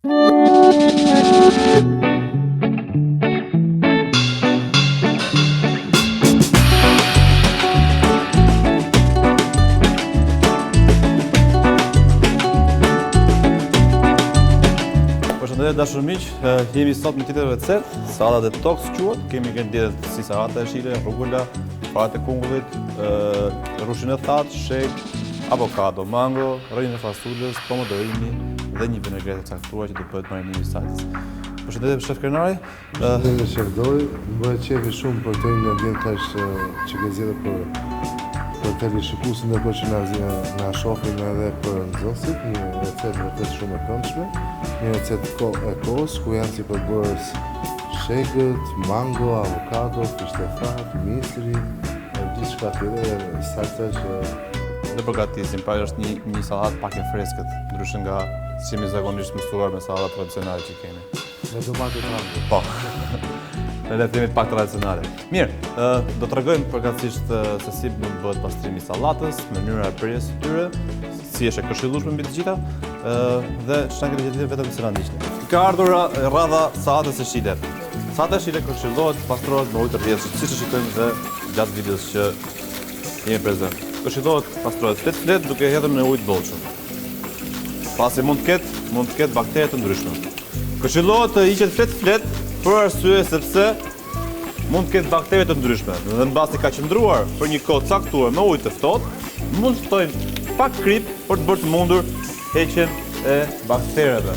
Përshëndetje dashur miq, jemi sot me tjetër recetë, sallata detox quhet. Kemi ingredientet si salata e shile, rrugola, parat e kungullit, rushin e thatë, sheg, avokado, mango, rrjedhën e fasulës, pomodorini dhe një vinegret e caktuar që do bëhet marinimi i salcës. Përshëndetje shef Krenari. Përshëndetje shef Dori, më bëhet qefi shumë për të ingredientash që ke zgjedhur për televizionistin dhe për që na shohin edhe për nxënësit, një recetë vërtet shumë e këndshme, një recetë e kohës ku janë si përbërës shegët, mango, avokado, fisht e thatë, misri, gjithçka tjetër, salca që Dhe përgatisim, pra është një sallatë pak e freskët, ndryshe nga si jemi zakonisht mësuar me sallatat tradicionale që kemi. me domate të randë. Po. Ne le të jemi pak tradicionale. Mirë, do t'rregojmë përgjithsisht se si mund bëhet pastrimi i sallatës, mënyra e prerjes së tyre, si është e këshillueshme mbi të gjitha, dhe çfarë ingredientë vetëm se na ndiqni. Ka ardhur rradha sallatës së shile. Sallata e shile këshillohet, pastrohet me ujë të rrjedhshëm, siç e shikojmë dhe gjatë videos që jemi prezant. Këshillohet, pastrohet flet duke hedhur në ujë të bollshëm. Pasi mund të ketë baktere të ndryshme. Këshillohet të hiqet flet për arsye sepse mund të ketë baktere të ndryshme. Dhe mbasi ka qëndruar për një kohë caktuar me ujë të ftohtë, mund të ftojmë pak krip për të bërë të mundur heqjen e baktereve.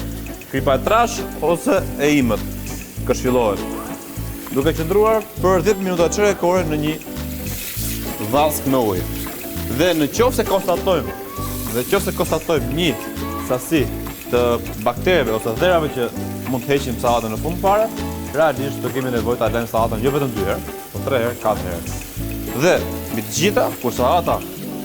Kripa e trash ose e imët. Këshillohet. Duke qëndruar për 10 minuta çerëkore në një vask me ujë. Dhe në qoftë se konstatojmë një sasi të baktereve ose dherave që mund të heqim sallatën në fund fare, realisht do kemi nevojë ta lëmë sallatën jo vetëm 2 herë, por 3 herë, 4 herë. Dhe mbi të gjitha, kur sallata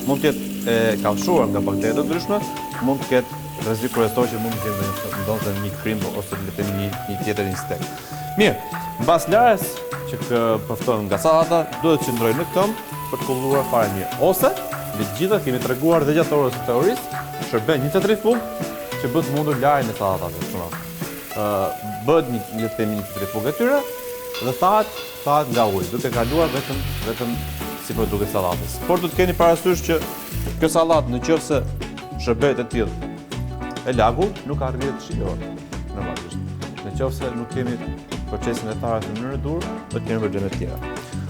mund të jetë e kafshuar nga baktere të ndryshme, mund të ketë rrezik kryesor që mund të ketë ndoshta një krim ose le të themi një tjetër insekt. Mirë, mbas larjes që përftohen nga sallata, duhet të qëndrojnë në këmbë për të kulluar fare mirë. Ose mbi të gjitha kemi treguar dhe gjatë orës së teorisë, shërben një centrifug që bëhet mundur larjen e sallatave, bëhet një centrifug e tyre dhe thahet nga uji, duke kaluar vetëm si produkt e sallatës. Por duhet të keni parasysh që kjo sallatë nëse shërbehet e tillë e lagur, nuk arrihet të shijohet normalisht. Nëse nuk kemi procesin e tharjes në mënyrë dur, do të kemi probleme të tjera.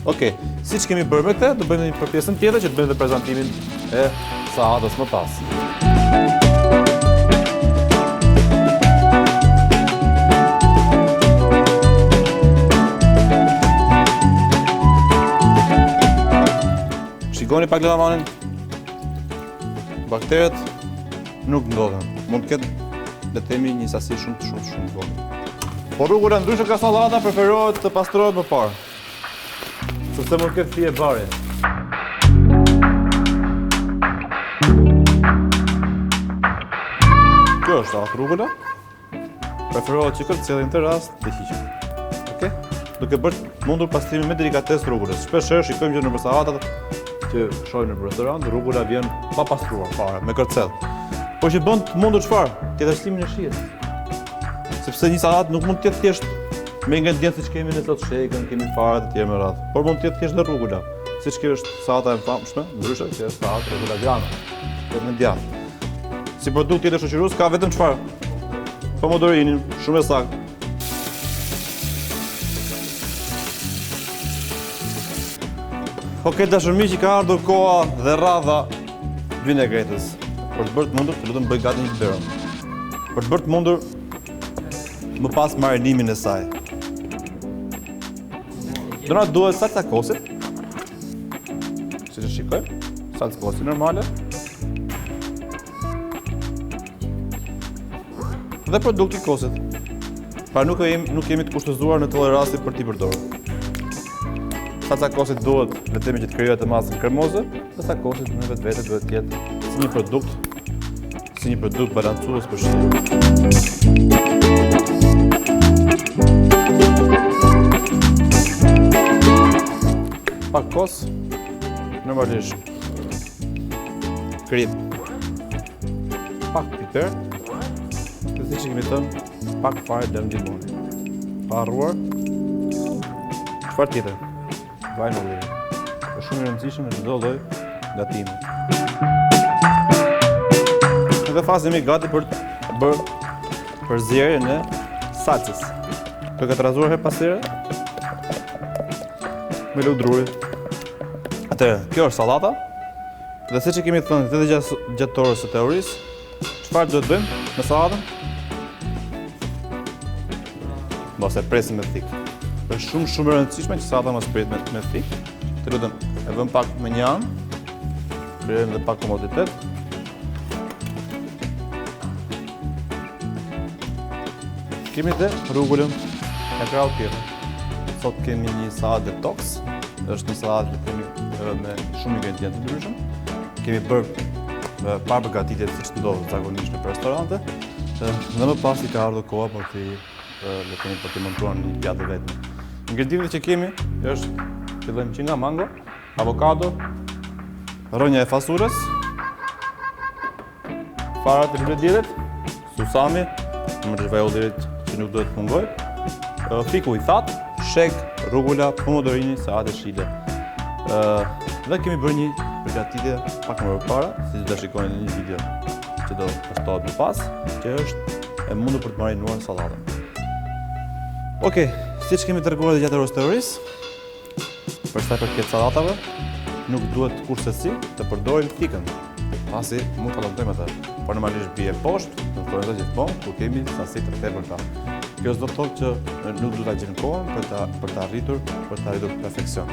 Okej, siç kemi bërë me këtë, do bëjmë një për pjesën tjetër që të bëjmë dhe prezantimin e sallatës më pas. Shikoni pak lavanin. Bakteret nuk ndodhen. Mund të ketë, le të themi, një sasi shumë të vogël. Por rrugola ndryshe nga sallata preferohet të pastrohet më parë, sepse mund të ketë fije bari. Kjo është sallat rrugola. Preferohet që këtë cellin të rast të hiqet. Okej? Duke bërë mundur pastrimi me delikatesë rrugolës. Shpeshherë shikojmë që në sallatat që shohim në restorant, rrugola vjen pa pastruar fare, me kërcell. Por që bën të mundur çfarë? Tjetërslimin e shijes. Sepse një sallatë nuk mund të jetë thjesht me ingredientë siç kemi ne sot shekën, kemi fara të tjerë me radhë, por mund të jetë thjesht rrugola, siç kjo është sallata e famshme, ndryshe që është sallata rrugola grana, vetëm me djathtë. Si produkt tjetër shoqërues ka vetëm çfarë? Pomodorinin, shumë e saktë. Okej, dashur miq, ka ardhur koha dhe rradha vinegretës. Për të bërë të mundur, të lutem bëj gati një biberë. Për të bërë të mundur më pas marinimin e saj. Do na duhet salca kosit. Siç e shikojmë, salcë kosit normale. Dhe produkti kosit. Pra nuk jemi të kushtëzuar në të rasti për t'i përdorur. Salca kosit duhet, le të themi, që të krijohet të masën kremoze, dhe salca kosit në vetvete duhet të jetë si një produkt balancues për shijen. Pak kos, normalisht krip, pak piper, dhe siç kemi thënë, pak fare dëm limoni. Pa harruar. Çfarë tjetër? Vaj në ulliri. Është shumë i rëndësishëm në çdo lloj gatimi. Në këtë fazë jemi gati për të bërë përzierjen e salcës. Të këtë razuar her pas here me lëng druri. Atëherë, kjo është sallata. Dhe siç e kemi thënë edhe gjatë orës së teorisë, çfarë duhet bëjmë me sallatën? Mos e presim me thik. Është shumë e rëndësishme që sallata mos pret me thik. Të lutem, e vëm pak me një anë. Bëjmë edhe pak komoditet. Kemi dhe rrugullën e krahut tjetër. Sot kemi një sallatë detox. Është një sallatë që kemi me shumë ingredientë të ndryshëm. Kemi bërë pa përgatitje siç ndodh zakonisht në restorante. Dhe më pas i ka ardhur koha për të montuar një pjatë vetëm. Ingredientet që kemi është fillojmë që nga mango, avokado, rrënja e fasulës, farat e lëdierit, susami, më vaj ullirit që nuk duhet të mungoj, fiku i thatë, sheg, rrugulla, pomodorini, salate shile. Dhe kemi bërë një përgatitje pak më përpara, si do ta shikoni në një video që do postohet më pas, që është e mundur për të marinuar sallatën. Okej, siç kemi treguar gjatë orës teorisë, për sa i përket sallatave, nuk duhet kurrësi të përdorim thikën, pasi mund ta lëndojmë atë. Por normalisht bie poshtë, në formë gjithmonë kur kemi sasi të tepërta. Kjo s'do të thotë që nuk duhet ta gjejmë kohën për të arritur perfeksion.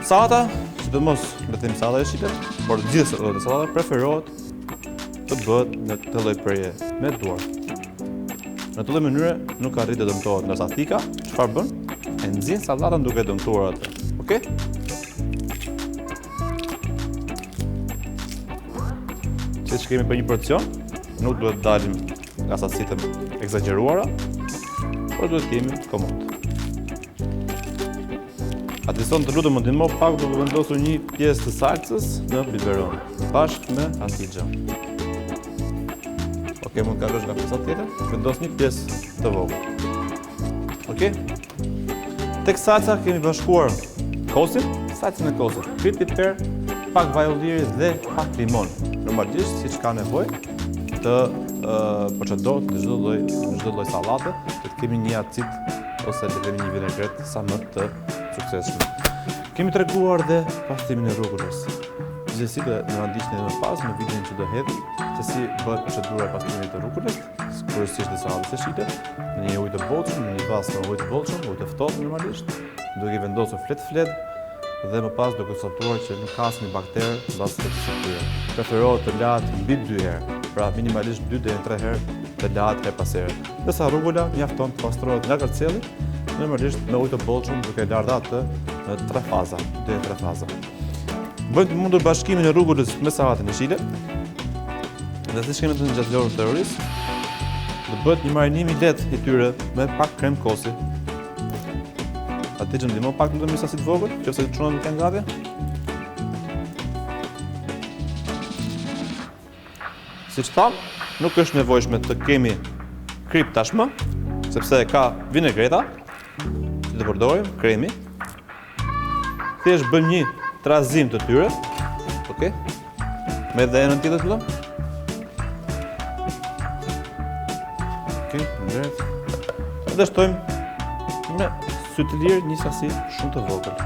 Sallata, sidomos le të themi sallata e shitës, por gjithsesi sallata preferohet të bëhet në të lloj preje me duar. Në të lloj mënyre nuk arrit të dëmtohet, ndërsa thika çfarë bën? E nxjerr sallatën duke dëmtuar atë. Okej? Siç kemi për një porcion, nuk duhet dalim nga sasitë egzageruara, por duhet kemi komod. Atëson të lutem më ndihmo pak duke vendosur një pjesë të salcës në biberon, bashkë me asgjë. Okej, mund të kalosh nga pjesa tjetër, vendos një pjesë të vogël. Okej? Tek salca kemi bashkuar kosin, salcën e kosit, krip piper, pak vaj ulliri dhe pak limon. Normalisht siç ka nevojë të përçadohet në çdo lloj sallate, të kemi një acid ose le të themi një vinegret sa më të suksesshëm. Kemi treguar dhe pastrimin e rrugullës. Gjithsesi do na ndiqni edhe më pas në videon që do hedhim se si bëhet procedura e pastrimit të rrugullës, kryesisht të sallatës së shite, në një ujë të bollshëm, në një vas me ujë të bollshëm, ujë të ftohtë normalisht, duke i vendosur flet dhe më pas duke konstatuar që nuk ka asnjë bakter mbas të këtyre. Preferohet të lahet mbi 2 herë, pra minimalisht 2 deri në 3 herë të lahet her pas here. Ndërsa rrugulla mjafton të pastrohet nga kërcelli, normalisht me ujë të bollshëm duke larë atë në 3 faza, 2 deri në 3 faza. Bëjmë të mundur bashkimin e rrugullës me sallatën e shile. Dhe siç kemi thënë gjatë orës teorisë, do bëhet një marinim i lehtë i tyre me pak krem kosi. Atë që ndihmon pak në të sasi të vogël, nëse çunat nuk janë gati. Siç tham, nuk është nevojshme të kemi krip tashmë, sepse ka vinegreta që të përdorim, kremi. Thjesht bëjmë një trazim të tyre, okay? Me dhe enën tjetër të lëmë. Okay, ndërët. Dhe shtojmë me sy të lirë një sasi shumë të vogël.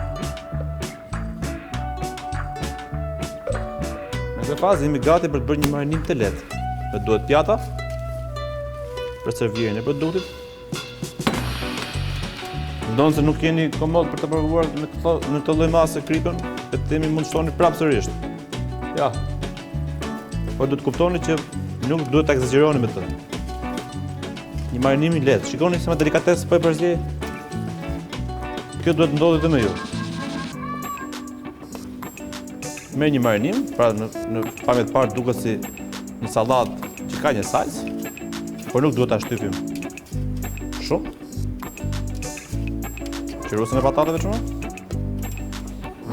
Në këtë fazë jemi gati për të bërë një marinim të lehtë. Ne duhet pjata për servirjen e produktit. Ndonë se nuk jeni komod për të provuar në këtë lloj mase kripën, le të themi mund shtoni prapë sërish. Ja. Por duhet kuptoni që nuk duhet ta egzageroni me të. Një marinim i lehtë. Shikoni se me delikatesë po e përzjej. Kjo duhet ndodhi dhe me ju. Merr një marinim, pra në pamje të parë duket si një sallatë që ka një salcë, por nuk duhet ta shtypim shumë. Qirusën e patateve çuna.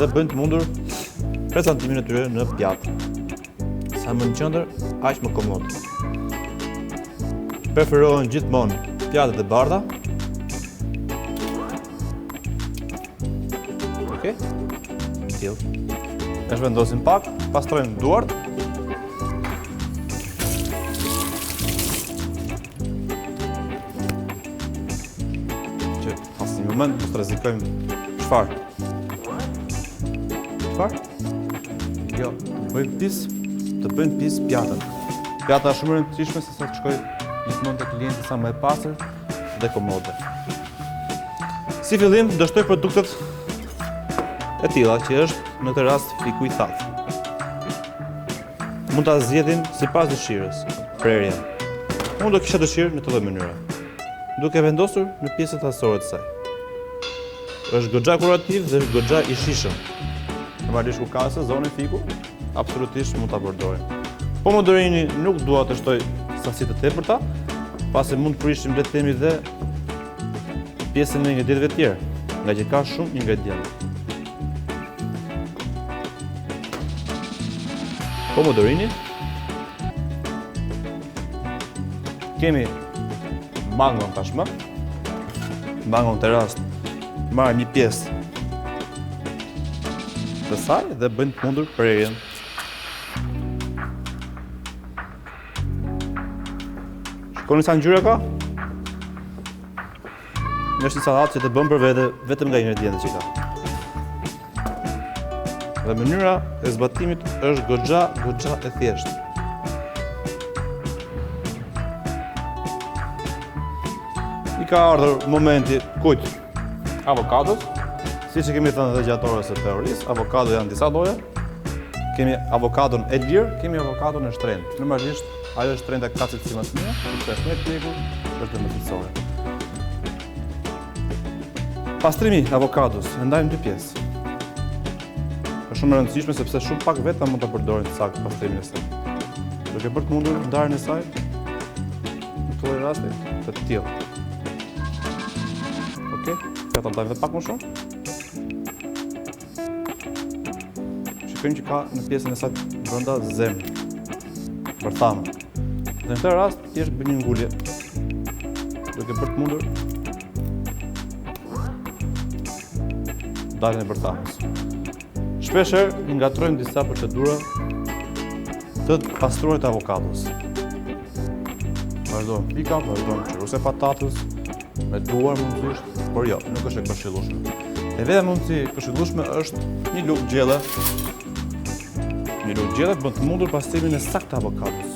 Dhe bëjmë të mundur prezantimin e tyre në pjatë. Sa më në qendër, aq më komod. Preferohen gjithmonë pjatat e bardha. Okej. Tillë. E shvendosim pak, pastrojmë duart. Që pas një moment mos të rrezikojmë çfarë. Çfarë? Jo, të bëjmë pis pjatën. Pjata është shumë e rëndësishme se sa të shkojë gjithmonë tek klienti sa më e pastër dhe komode. Si fillim, dështoj produktet e tilla që është në këtë rast fiku i thatë. Mund ta zgjedhin sipas dëshirës, prerjen. Unë do kisha dëshirë në të lloj mënyre, duke vendosur në pjesët hasore të saj. Është goxha kurativ dhe është goxha i shishëm. Normalisht ku ka sezonin fiku, absolutisht mund ta përdorim. Pomodorini nuk dua të shtoj sasi të tepërta, pasi mund të prishim le të themi dhe pjesën e ingredientëve të tjerë, nga që ka shumë ingredientë. Pomodorini. Kemi mangon tashmë. Mangon të rast marr një pjesë të saj dhe bëjnë të mundur prerjen. Shikoni sa ngjyra ka? Është një sallatë që të bën për vete vetëm nga ingredientët që ka. Dhe mënyra e zbatimit është goxha e thjeshtë. I ka ardhur momenti kujt avokados, siç e kemi thënë edhe gjatë orës së teorisë, avokado janë disa lloje. Kemi avokadon e lirë, kemi avokadon e shtrenjtë. Normalisht ajo e shtrenjta ka cilësi më të mira, sepse është më e pjekur, është më cilësore. Pastrimi avokados e ndajmë dy pjesë. Është shumë e rëndësishme sepse shumë pak vetëm mund ta përdorin saktë pastrimin e saj. Duke bërë të mundur ndarjen e saj në këtë rasti të tillë. Okej, ja ta ndajmë pak më shumë. Shikojmë që ka në pjesën e saj brenda zemë, bërthamë. Dhe në këtë rast, thjesht bëj një ngulje, duke bërë të mundur daljen e bërthamës. Shpeshherë i ngatrojmë disa procedura të pastruarit të avokados. Vazhdojmë pika, vazhdojmë qiruse patatës, me duar mundësisht, por jo, nuk është e këshillueshme. E vetja mundësi e këshillueshme është një lugë gjelle. Një lugë gjelle bën të mundur pastrimin e saktë të avokados.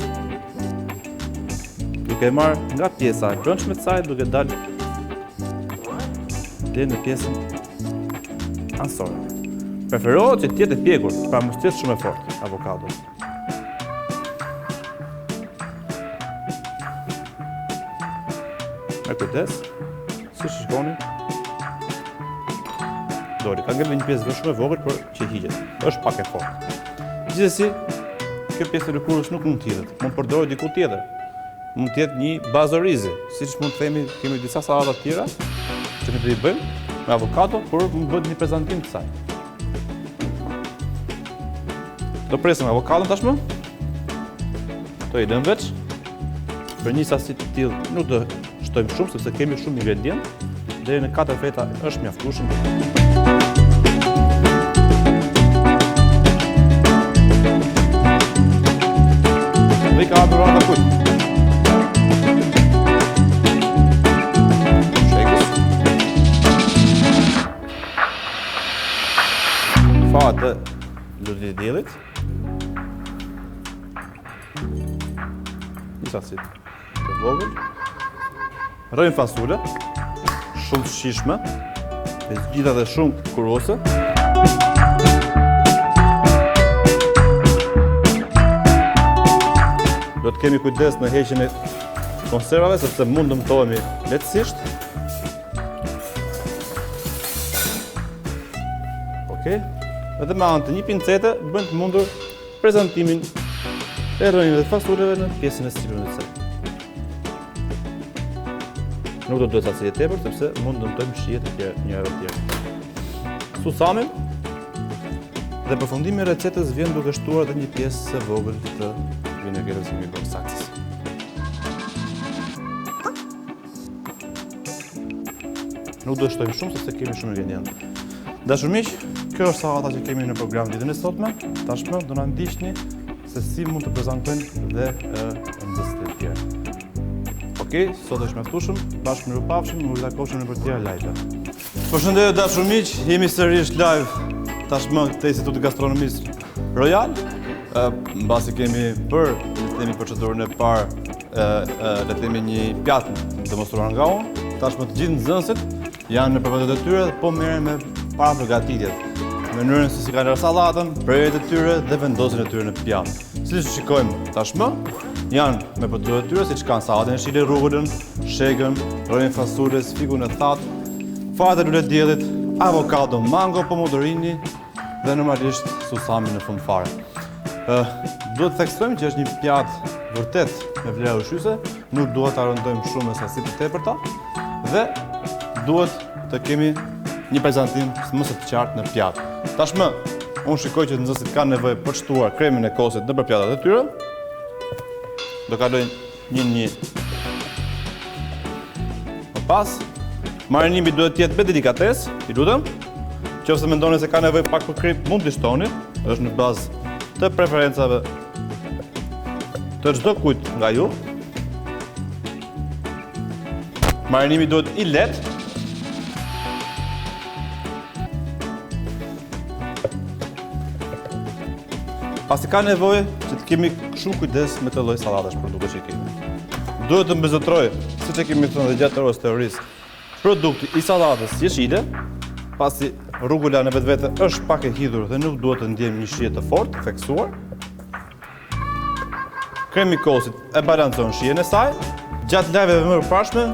Duke e marrë nga pjesa e brendshme të saj, duke dalë deri në pjesën ansore. Preferohet që të jetë e pjekur, pra mos të jetë shumë e fortë avokado. Me kujdes, si shikoni, dori, ka ngel një pjesë shumë e vogël, por që hiqet, është pak e fortë. Gjithsesi, kjo pjesë e lëkurës nuk mund të hidhet, mund të përdoret diku tjetër. Mund të jetë një bazë orizi, siç mund të themi, kemi disa sallata të tjera që ne do i bëjmë me avokado, por mund bëhet një prezantim të saj. Do presim avokadon tashmë. Do i lëm veç. Për një sasi të tillë nuk do shtojmë shumë sepse kemi shumë ingredient. Deri në 4 feta është mjaftueshëm. Dhe ka ardhur ora kujt. Fatë lutje diellit. Një sasi të vogël. Rrojmë fasule, shumë të shishme, e zgjidha dhe shumë kurose. Do të kemi kujdes në heqjen e konservave sepse mund dëmtohemi lehtësisht. Okej. Edhe me anë të një pincete bën të mundur prezantimin e rrënjeve dhe fasuleve në pjesën e sipërme të saj. Nuk do të duhet sasi e tepër sepse mund të dëmtojmë shijet e tjera njëra të tjera. Susamin dhe përfundimi i recetës vjen duke shtuar edhe një pjesë së vogël të vinegretit që kemi bërë saksës. Nuk do shtojmë shumë sepse kemi shumë ingredientë. Dashur miq, kjo është sallata që kemi në program ditën e sotme. Tashmë do na ndiqni se si mund të prezantojmë dhe nxehtësit e tjerë. Okej, sot është mjaftueshëm. Bashkë mirupafshim, u takoshim në për të tjera live. Përshëndetje dashur miq, jemi sërish live tashmë te Instituti Gastronomisë Royal. Mbasi kemi bërë, le të themi, procedurën e parë, le të themi një pjatë demonstruar nga unë. Tashmë të gjithë nxënësit janë në përvendet e tyre dhe po merren me para përgatitjet. Mënyrën se si kanë lërë sallatën, prerjet e tyre dhe vendosin e tyre në pjatë. Siç shikojmë tashmë, janë me përdoret e tyre, siç kanë sallatën e shile, rrugëlën, shegën, rojen fasules, figun e thatë, fat e lule diellit, avokado, mango, pomodorini dhe normalisht susami në fund fare. Duhet të theksojmë që është një pjatë vërtet me vlera ushqyese, nuk duhet ta rëndojmë shumë me sasi të tepërta dhe duhet të kemi një prezantim më së qartë në pjatë. Tashmë, unë shikoj që nxënësit kanë nevojë për të shtuar kremin e kosit nëpër pjatat e tyre. Do kaloj një. Më pas, marrinimi duhet të jetë me delikatesë, i lutem. Nëse mendoni se ka nevojë pak për krip, mund t'i shtoni, është në bazë të preferencave të çdo kujt nga ju. Marrinimi duhet i lehtë. Pasi ka nevojë që të kemi shumë kujdes me të lloj sallatash produkte që kemi. Duhet të mbezotroj, siç e kemi thënë dhe gjatë orës teorisë, produkti i sallatës jeshile, pasi rrugula në vetvete është pak e hidhur dhe nuk duhet të ndjejmë një shije të fortë, theksuar. Kremi i kosit e balancon shijen e saj. Gjatë lajveve më përparshme,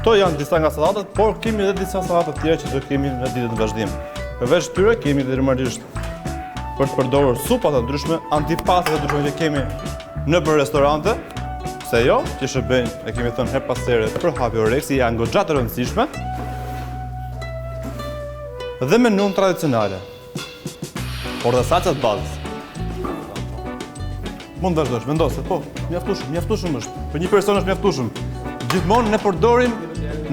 këto janë disa nga sallatat, por kemi edhe disa sallata të tjera që do kemi në ditët në vazhdim. Përveç tyre kemi edhe normalisht për të përdorur supa të ndryshme, antipastat të ndryshme që kemi në për restorante, pse jo, që shërbejnë, e kemi thënë her pas here, për hapi oreksi, janë goxha të rëndësishme. Dhe menun tradicionale, por dhe salcat bazës. Mund vazhdosh, vendose, po, mjaftueshëm është. Për një person është mjaftueshëm. Gjithmonë ne përdorim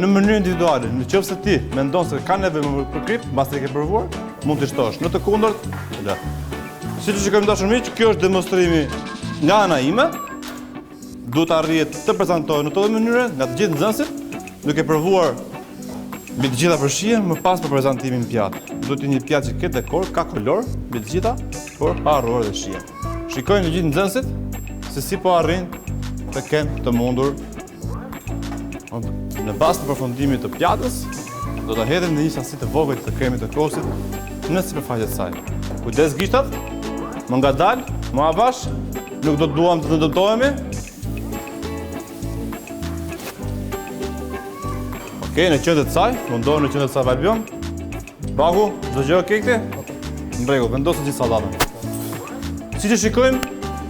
në mënyrë individuale. Nëse ti mendon se ka nevojë për krip, mbas e ke provuar, mund t'i shtosh. Në të kundërt, la. Siç e shikojmë dashur miq, kjo është demonstrimi nga ana ime. Duhet të arrihet të prezantohet në këtë mënyrë nga të gjithë nxënësit, duke provuar mbi të gjitha përshien, më pas për prezantimin pjatë. Duhet një pjatë që ketë dekor, ka kolor, mbi të gjitha, por pa harruar dhe shije. Shikojnë të gjithë nxënësit se si po arrin të kenë të mundur. Në bazë të përfundimit të pjatës, do ta hedhim në një sasi të vogël të kremit të kosit në sipërfaqen e saj. Kujdes gishtat, më ngadal, më avash, nuk do të duam të ndërtohemi. Okej, në qendër të saj, mundohen në qendër të saj valbion. Baku, çdo gjë okay këthe? Në rregull, vendosë gjithë sallatën. Siç e shikojmë,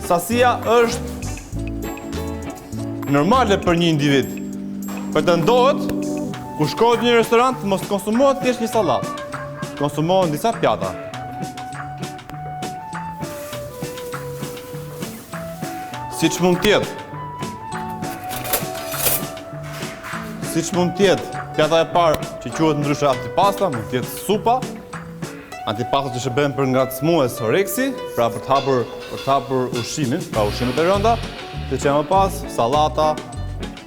sasia është normale për një individ. Pretendohet, ku shkohet në një restorant, mos konsumohet thjesht një sallatë. Konsumohen disa pjata. Siç mund të jetë, pjata e parë që quhet ndryshe antipasta, mund të jetë supa. Antipasta që shërben për ngacmues oreksi, pra për të hapur ushqimin, pra ushqimet e rënda, të që më pas, sallata,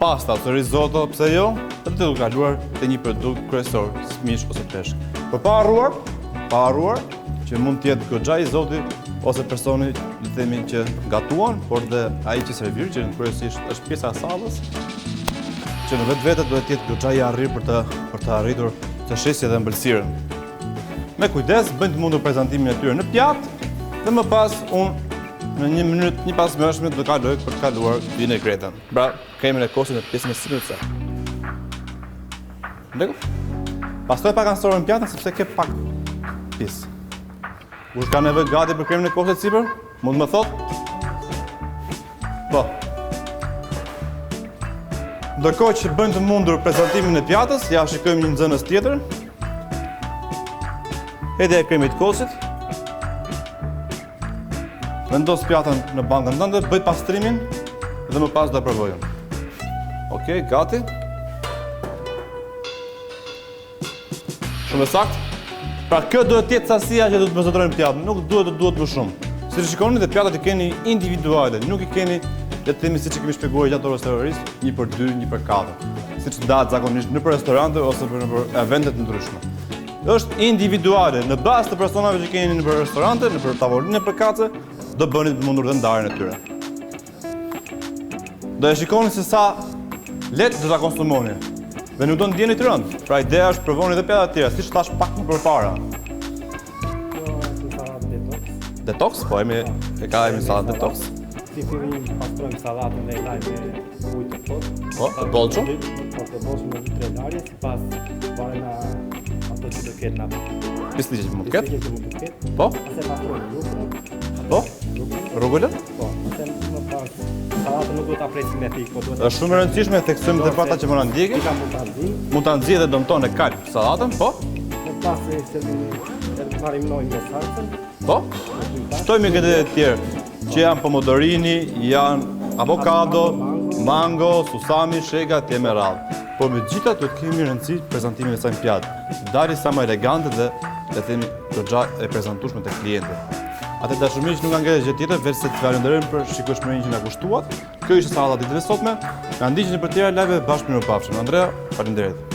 pasta ose risotto, pse jo, dhe të kaluar te një produkt kryesor, mish ose peshk. Por pa harruar, që mund të jetë goxha i zotit ose personi, le të themi, që gatuan, por dhe ai që servir, që kryesisht është pjesa e sallës, që në vetvete duhet të jetë goxha i arrir për të arritur të shesje dhe ëmbëlsirën. Me kujdes, bëjnë të mundur prezantimin e tyre në pjatë dhe më pas unë në një minutë, një pas mëshme do kaloj për të kaluar vinegretën. Pra, kremin e kosit në pjesën e sipër të saj. Ndërkohë, pastaj pak ansorën në pjatën sepse ke pak pjesë. Kush ka nevojë gati për kremin e kosit sipër? Mund më thotë? Po. Ndërkohë që bëjnë të mundur prezantimin e pjatës, ja shikojmë një nxënës tjetër. Hedhja e kremit kosit. Vendos pjatën në bankën tënde, bëj pastrimin dhe më pas do provojmë. Okej, gati. Shumë e saktë. Pra kjo duhet të jetë sasia që do të përzotrojnë pjatë, nuk duhet më shumë. Si të shikoni dhe pjatat i keni individuale, nuk i keni, le të themi siç e kemi shpjeguar gjatë orës terrorist, 1/2, 1/4. Siç ndahet zakonisht në restorante ose në evente të ndryshme. Është individuale, në bazë të personave që keni në restorante, në tavolinë e përkatëse, do bëni të mundur dhe ndarjen e tyre. Do e shikoni se sa lehtë do ta konsumoni. Dhe nuk do të ndjeni të rëndë. Pra ideja është provoni edhe pjatat të tjera, siç thash pak më përpara. Detox, po e ka salat detox. Si fillim pastrojmë salatën dhe lajme ujë të ftohtë. Po, të bolço. Po, të bolço me 2-3 larje, sipas varet nga ato që do ketë natë. Pisliqe që mund të ketë. Pisliqe që mund të ketë. Po, Ase pastrojmë lukën. po, rrugullën. Po, ase më pas salatën nuk duhet ta presim me thikë, po duhet. Është shumë e rëndësishme të theksojmë të pata që më na ndjekin. Ka mund ta nxjim. Mund ta nxjidhe dëmton e kalp sallatën, po. Më pas se mariminojmë me salsën. Po. Shtojmë këtë të tjerë që janë pomodorini, janë avokado, mango, susami, shega, tje me radhë. Por me gjitha do të kemi rëndësi prezantimin e saj në pjatë. Dali sa më elegante dhe le themi goxha e prezantueshme tek klientët. Atë dashurimi që nuk ka ngjerë gjë tjetër veç se të falenderojmë për shikueshmërinë që na kushtuat. Kjo ishte sallata ditën e sotme. Na ndiqni për tjera live bashkë me Robafshin. Andrea, faleminderit.